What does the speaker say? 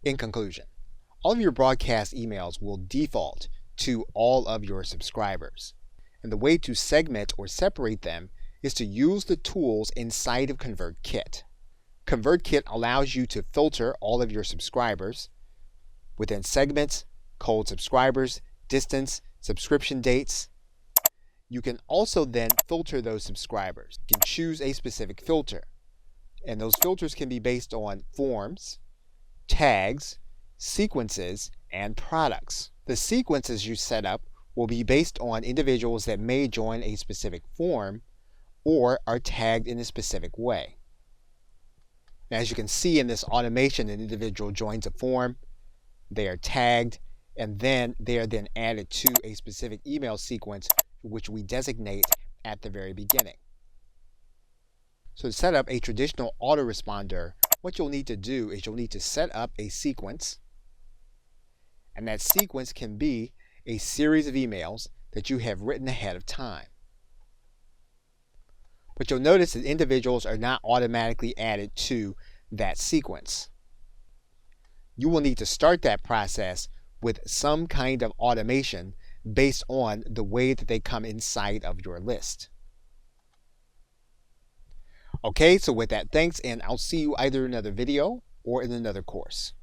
In conclusion, all of your broadcast emails will default to all of your subscribers. And the way to segment or separate them is to use the tools inside of ConvertKit. ConvertKit allows you to filter all of your subscribers within segments, cold subscribers, distance, subscription dates. You can also then filter those subscribers. You can choose a specific filter. And those filters can be based on forms, tags, sequences, and products. The sequences you set up will be based on individuals that may join a specific form or are tagged in a specific way. Now, as you can see in this automation, an individual joins a form, they are tagged, and then they are then added to a specific email sequence which we designate at the very beginning. So to set up a traditional autoresponder, what you'll need to do is you'll need to set up a sequence, and that sequence can be a series of emails that you have written ahead of time. But you'll notice that individuals are not automatically added to that sequence. You will need to start that process with some kind of automation based on the way that they come inside of your list. Okay, so with that, thanks, and I'll see you either in another video or in another course.